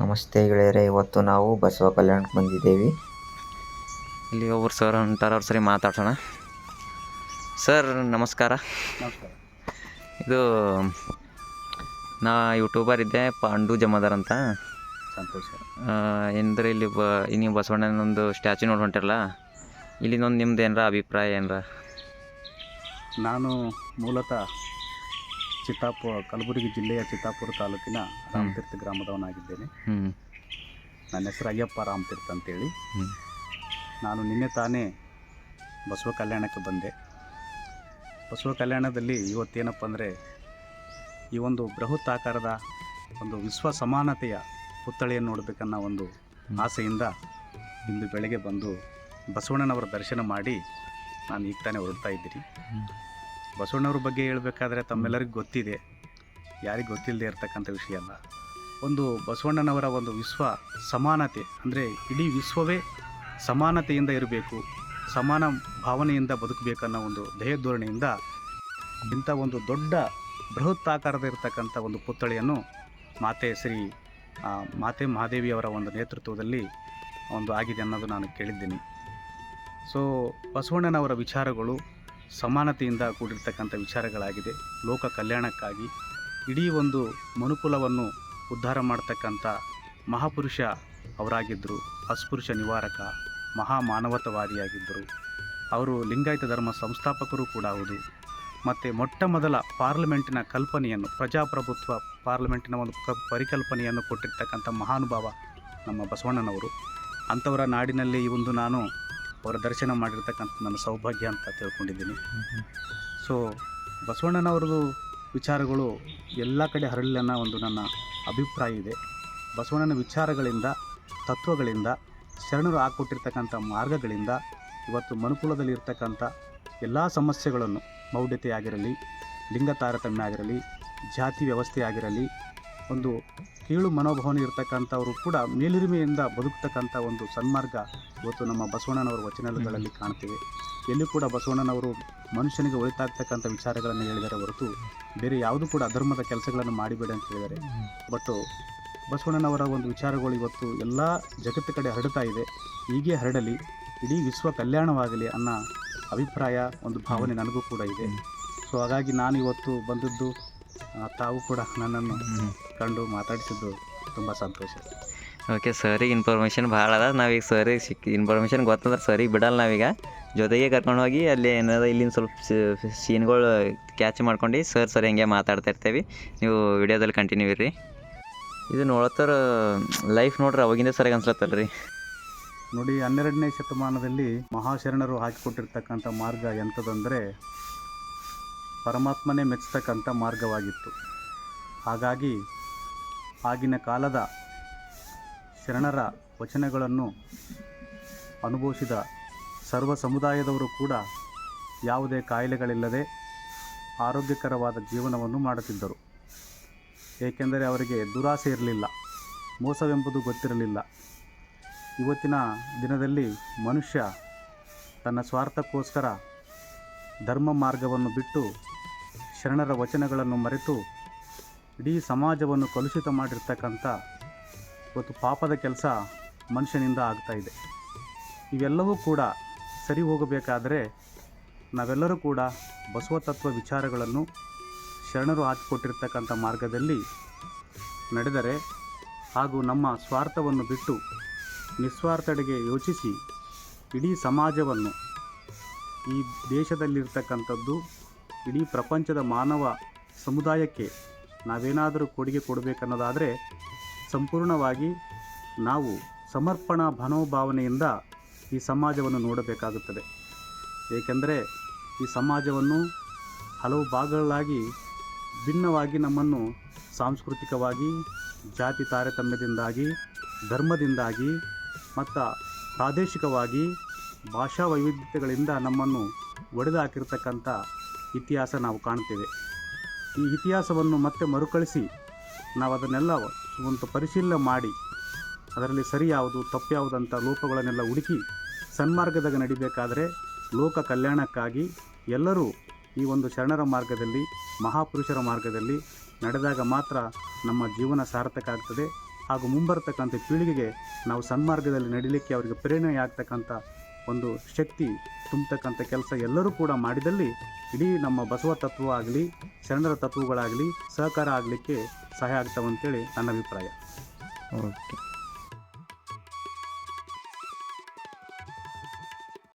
ನಮಸ್ತೆ ಗೆಳೆಯರೆ, ಇವತ್ತು ನಾವು ಬಸವ ಕಲ್ಯಾಣಕ್ಕೆ ಬಂದಿದ್ದೇವೆ. ಇಲ್ಲಿ ಒಬ್ಬರು ಸರ್ ಹೊಂಟಾರ, ಅವ್ರ ಸರಿ ಮಾತಾಡ್ಸೋಣ. ಸರ್ ನಮಸ್ಕಾರ. ನಮಸ್ಕಾರ. ಇದು ನಾ ಯೂಟ್ಯೂಬರ್ ಇದ್ದೆ, ಪಾಂಡು ಜಮಾದಾರ್ ಅಂತ. ಸಂತೋಷ. ಏನಂದ್ರೆ ಇಲ್ಲಿ ನೀವು ಬಸವಣ್ಣನೊಂದು ಸ್ಟ್ಯಾಚು ನೋಡಿ ಹೊಂಟಿರಲ್ಲ, ಇಲ್ಲಿಂದೊಂದು ನಿಮ್ದು ಏನರ ಅಭಿಪ್ರಾಯ ಏನರ? ನಾನು ಮೂಲತಃ ಕಲಬುರಗಿ ಜಿಲ್ಲೆಯ ಚಿತ್ತಾಪುರ ತಾಲೂಕಿನ ರಾಮತೀರ್ಥ ಗ್ರಾಮದವನಾಗಿದ್ದೇನೆ. ನನ್ನ ಹೆಸರು ಅಯ್ಯಪ್ಪ ರಾಮತೀರ್ಥ ಅಂತೇಳಿ. ನಾನು ನಿನ್ನೆ ತಾನೇ ಬಸವ ಕಲ್ಯಾಣಕ್ಕೆ ಬಂದೆ. ಬಸವ ಕಲ್ಯಾಣದಲ್ಲಿ ಇವತ್ತೇನಪ್ಪ ಅಂದರೆ, ಈ ಒಂದು ಬೃಹತ್ ಆಕಾರದ ಒಂದು ವಿಶ್ವ ಸಮಾನತೆಯ ಪುತ್ಥಳಿಯನ್ನು ನೋಡಬೇಕನ್ನೋ ಒಂದು ಆಸೆಯಿಂದ ಇಂದು ಬೆಳಗ್ಗೆ ಬಂದು ಬಸವಣ್ಣನವರ ದರ್ಶನ ಮಾಡಿ ನಾನು ಈಗ ತಾನೇ ಹೊರಡ್ತಾ ಇದ್ದೀನಿ. ಬಸವಣ್ಣವ್ರ ಬಗ್ಗೆ ಹೇಳಬೇಕಾದ್ರೆ ತಮ್ಮೆಲ್ಲರಿಗೂ ಗೊತ್ತಿದೆ, ಯಾರಿಗೆ ಗೊತ್ತಿಲ್ಲದೆ ಇರತಕ್ಕಂಥ ವಿಷಯ ಅಲ್ಲ. ಒಂದು ಬಸವಣ್ಣನವರ ಒಂದು ವಿಶ್ವ ಸಮಾನತೆ ಅಂದರೆ ಇಡೀ ವಿಶ್ವವೇ ಸಮಾನತೆಯಿಂದ ಇರಬೇಕು, ಸಮಾನ ಭಾವನೆಯಿಂದ ಬದುಕಬೇಕನ್ನೋ ಒಂದು ಧ್ಯೇಯಧೋರಣೆಯಿಂದ ಇಂಥ ಒಂದು ದೊಡ್ಡ ಬೃಹತ್ ಆಕಾರದ ಇರತಕ್ಕಂಥ ಒಂದು ಪುತ್ಥಳಿಯನ್ನು ಮಾತೆ ಮಹಾದೇವಿಯವರ ಒಂದು ನೇತೃತ್ವದಲ್ಲಿ ಒಂದು ಆಗಿದೆ ಅನ್ನೋದು ನಾನು ಕೇಳಿದ್ದೀನಿ. ಸೊ ಬಸವಣ್ಣನವರ ವಿಚಾರಗಳು ಸಮಾನತೆಯಿಂದ ಕೂಡಿರ್ತಕ್ಕಂಥ ವಿಚಾರಗಳಾಗಿದೆ. ಲೋಕ ಕಲ್ಯಾಣಕ್ಕಾಗಿ ಇಡೀ ಒಂದು ಮನುಕುಲವನ್ನು ಉದ್ಧಾರ ಮಾಡ್ತಕ್ಕಂಥ ಮಹಾಪುರುಷ ಅವರಾಗಿದ್ದರು. ಅಸ್ಪೃಶ್ಯ ನಿವಾರಕ, ಮಹಾಮಾನವತವಾದಿಯಾಗಿದ್ದರು. ಅವರು ಲಿಂಗಾಯತ ಧರ್ಮ ಸಂಸ್ಥಾಪಕರು ಕೂಡ ಹೌದು. ಮತ್ತು ಮೊಟ್ಟ ಮೊದಲ ಪಾರ್ಲಿಮೆಂಟಿನ ಕಲ್ಪನೆಯನ್ನು, ಪ್ರಜಾಪ್ರಭುತ್ವ ಪಾರ್ಲಿಮೆಂಟಿನ ಒಂದು ಪರಿಕಲ್ಪನೆಯನ್ನು ಕೊಟ್ಟಿರ್ತಕ್ಕಂಥ ಮಹಾನುಭಾವ ನಮ್ಮ ಬಸವಣ್ಣನವರು. ಅಂಥವರ ನಾಡಿನಲ್ಲಿ ಈ ಒಂದು ನಾನು ಅವರ ದರ್ಶನ ಮಾಡಿರ್ತಕ್ಕಂಥ ನನ್ನ ಸೌಭಾಗ್ಯ ಅಂತ ತಿಳ್ಕೊಂಡಿದ್ದೀನಿ. ಸೊ ಬಸವಣ್ಣನವ್ರದ್ದು ವಿಚಾರಗಳು ಎಲ್ಲ ಕಡೆ ಹರಡಲಿ ಅನ್ನೋ ಒಂದು ನನ್ನ ಅಭಿಪ್ರಾಯ ಇದೆ. ಬಸವಣ್ಣನ ವಿಚಾರಗಳಿಂದ, ತತ್ವಗಳಿಂದ, ಶರಣರು ಹಾಕ್ಕೊಟ್ಟಿರ್ತಕ್ಕಂಥ ಮಾರ್ಗಗಳಿಂದ ಇವತ್ತು ಮನುಕುಲದಲ್ಲಿ ಇರ್ತಕ್ಕಂಥ ಎಲ್ಲ ಸಮಸ್ಯೆಗಳನ್ನು, ಮೌಢ್ಯತೆ ಆಗಿರಲಿ, ಲಿಂಗ ತಾರತಮ್ಯ ಆಗಿರಲಿ, ಜಾತಿ ವ್ಯವಸ್ಥೆ ಆಗಿರಲಿ, ಒಂದು ಕೀಳು ಮನೋಭಾವನೆ ಇರ್ತಕ್ಕಂಥವರು ಕೂಡ ಮೇಲಿರಿಮೆಯಿಂದ ಬದುಕ್ತಕ್ಕಂಥ ಒಂದು ಸನ್ಮಾರ್ಗ ಇವತ್ತು ನಮ್ಮ ಬಸವಣ್ಣನವರ ವಚನಗಳಲ್ಲಿ ಕಾಣ್ತೀವಿ. ಎಲ್ಲೂ ಕೂಡ ಬಸವಣ್ಣನವರು ಮನುಷ್ಯನಿಗೆ ಒಳಿತಾಗ್ತಕ್ಕಂಥ ವಿಚಾರಗಳನ್ನು ಹೇಳಿದರೆ ಹೊರತು ಬೇರೆ ಯಾವುದೂ ಕೂಡ ಅಧರ್ಮದ ಕೆಲಸಗಳನ್ನು ಮಾಡಿಬೇಡಿ ಅಂತ ಹೇಳಿದ್ದಾರೆ. ಬಟ್ ಬಸವಣ್ಣನವರ ಒಂದು ವಿಚಾರಗಳು ಇವತ್ತು ಎಲ್ಲ ಜಗತ್ತು ಕಡೆ ಹರಡ್ತಾ ಇದೆ. ಹೀಗೆ ಹರಡಲಿ, ಇಡೀ ವಿಶ್ವ ಕಲ್ಯಾಣವಾಗಲಿ ಅನ್ನೋ ಅಭಿಪ್ರಾಯ, ಒಂದು ಭಾವನೆ ನನಗೂ ಕೂಡ ಇದೆ. ಸೊ ಹಾಗಾಗಿ ನಾನು ಇವತ್ತು ಬಂದದ್ದು, ತಾವು ಕೂಡ ನನ್ನನ್ನು ಕಂಡು ಮಾತಾಡಿಸಿದ್ದು ತುಂಬ ಸಂತೋಷ. ಓಕೆ, ಸರಿಗೆ ಇನ್ಫಾರ್ಮೇಷನ್ ಭಾಳ ಅದ. ನಾವೀಗ ಸರಿಗೆ ಇನ್ಫಾರ್ಮೇಷನ್ ಗೊತ್ತಂದ್ರೆ ಸರಿಗೆ ಬಿಡಲ್ಲ, ನಾವೀಗ ಜೊತೆಗೆ ಕರ್ಕೊಂಡು ಹೋಗಿ ಅಲ್ಲಿ ಏನಾದ ಇಲ್ಲಿಂದ ಸ್ವಲ್ಪ ಸೀನ್ಗಳು ಕ್ಯಾಚ್ ಮಾಡ್ಕೊಂಡು ಸರಿ ಹಂಗೆ ಮಾತಾಡ್ತಾ ಇರ್ತೀವಿ. ನೀವು ವಿಡಿಯೋದಲ್ಲಿ ಕಂಟಿನ್ಯೂ ಇರ್ರಿ. ಇದು ನೋಡ್ತಾರ ಲೈಫ್ ನೋಡ್ರಿ ಅವಾಗಿಂದ ಸರಿಗೆ ಅನ್ಸ್ಲತ್ತಲ್ಲ ರೀ. ನೋಡಿ, 12ನೇ ಶತಮಾನದಲ್ಲಿ ಮಹಾಶರಣರು ಹಾಕಿಕೊಟ್ಟಿರ್ತಕ್ಕಂಥ ಮಾರ್ಗ ಎಂಥದಂದರೆ ಪರಮಾತ್ಮನೇ ಮೆಚ್ಚತಕ್ಕಂಥ ಮಾರ್ಗವಾಗಿತ್ತು. ಹಾಗಾಗಿ ಆಗಿನ ಕಾಲದ ಶರಣರ ವಚನಗಳನ್ನು ಅನುಭವಿಸಿದ ಸರ್ವ ಸಮುದಾಯದವರು ಕೂಡ ಯಾವುದೇ ಕಾಯಿಲೆಗಳಿಲ್ಲದೆ ಆರೋಗ್ಯಕರವಾದ ಜೀವನವನ್ನು ಮಾಡುತ್ತಿದ್ದರು. ಏಕೆಂದರೆ ಅವರಿಗೆ ದುರಾಸೆ ಇರಲಿಲ್ಲ, ಮೋಸವೆಂಬುದು ಗೊತ್ತಿರಲಿಲ್ಲ. ಇವತ್ತಿನ ದಿನದಲ್ಲಿ ಮನುಷ್ಯ ತನ್ನ ಸ್ವಾರ್ಥಕ್ಕೋಸ್ಕರ ಧರ್ಮ ಮಾರ್ಗವನ್ನು ಬಿಟ್ಟು ಶರಣರ ವಚನಗಳನ್ನು ಮರೆತು ಇಡೀ ಸಮಾಜವನ್ನು ಕಲುಷಿತ ಮಾಡಿರ್ತಕ್ಕಂಥ ಇವತ್ತು ಪಾಪದ ಕೆಲಸ ಮನುಷ್ಯನಿಂದ ಆಗ್ತಾಯಿದೆ. ಇವೆಲ್ಲವೂ ಕೂಡ ಸರಿ ಹೋಗಬೇಕಾದರೆ ನಾವೆಲ್ಲರೂ ಕೂಡ ಬಸವ ತತ್ವ ವಿಚಾರಗಳನ್ನು ಶರಣರು ಹಾಕಿಕೊಟ್ಟಿರ್ತಕ್ಕಂಥ ಮಾರ್ಗದಲ್ಲಿ ನಡೆದರೆ, ಹಾಗೂ ನಮ್ಮ ಸ್ವಾರ್ಥವನ್ನು ಬಿಟ್ಟು ನಿಸ್ವಾರ್ಥಡೆಗೆ ಯೋಚಿಸಿ ಇಡೀ ಸಮಾಜವನ್ನು, ಈ ದೇಶದಲ್ಲಿರ್ತಕ್ಕಂಥದ್ದು ಇಡೀ ಪ್ರಪಂಚದ ಮಾನವ ಸಮುದಾಯಕ್ಕೆ ನಾವೇನಾದರೂ ಕೊಡುಗೆ ಕೊಡಬೇಕನ್ನೋದಾದರೆ ಸಂಪೂರ್ಣವಾಗಿ ನಾವು ಸಮರ್ಪಣಾ ಮನೋಭಾವನೆಯಿಂದ ಈ ಸಮಾಜವನ್ನು ನೋಡಬೇಕಾಗುತ್ತದೆ. ಏಕೆಂದರೆ ಈ ಸಮಾಜವನ್ನು ಹಲವು ಭಾಗಗಳಾಗಿ ಭಿನ್ನವಾಗಿ ನಮ್ಮನ್ನು ಸಾಂಸ್ಕೃತಿಕವಾಗಿ, ಜಾತಿ ತಾರತಮ್ಯದಿಂದಾಗಿ, ಧರ್ಮದಿಂದಾಗಿ ಮತ್ತು ಪ್ರಾದೇಶಿಕವಾಗಿ ಭಾಷಾ ವೈವಿಧ್ಯತೆಗಳಿಂದ ನಮ್ಮನ್ನು ಒಡೆದು ಹಾಕಿರ್ತಕ್ಕಂಥ ಇತಿಹಾಸ ನಾವು ಕಾಣ್ತೇವೆ. ಈ ಇತಿಹಾಸವನ್ನು ಮತ್ತೆ ಮರುಕಳಿಸಿ ನಾವು ಅದನ್ನೆಲ್ಲ ಒಂದು ಪರಿಶೀಲನೆ ಮಾಡಿ ಅದರಲ್ಲಿ ಸರಿ ಯಾವುದು, ತಪ್ಪು ಯಾವುದಂಥ ಲೋಪಗಳನ್ನೆಲ್ಲ ಹುಡುಕಿ ಸನ್ಮಾರ್ಗದಾಗ ನಡಿಬೇಕಾದರೆ ಲೋಕ ಕಲ್ಯಾಣಕ್ಕಾಗಿ ಎಲ್ಲರೂ ಈ ಒಂದು ಶರಣರ ಮಾರ್ಗದಲ್ಲಿ, ಮಹಾಪುರುಷರ ಮಾರ್ಗದಲ್ಲಿ ನಡೆದಾಗ ಮಾತ್ರ ನಮ್ಮ ಜೀವನ ಸಾರ್ಥಕ ಆಗ್ತದೆ. ಹಾಗೂ ಮುಂಬರತಕ್ಕಂಥ ಪೀಳಿಗೆಗೆ ನಾವು ಸನ್ಮಾರ್ಗದಲ್ಲಿ ನಡೀಲಿಕ್ಕೆ ಅವರಿಗೆ ಪ್ರೇರಣೆಯಾಗ್ತಕ್ಕಂಥ ಒಂದು ಶಕ್ತಿ ತುಂಬತಕ್ಕಂಥ ಕೆಲಸ ಎಲ್ಲರೂ ಕೂಡ ಮಾಡಿದಲ್ಲಿ ಇಡೀ ನಮ್ಮ ಬಸವ ತತ್ವ ಆಗಲಿ ಶರಣರ ತತ್ವಗಳಾಗಲಿ ಸಹಕಾರ ಆಗಲಿಕ್ಕೆ ಸಹಾಯ ಆಗ್ತವೆ ಅಂತೇಳಿ ನನ್ನ ಅಭಿಪ್ರಾಯ. ಓಕೆ.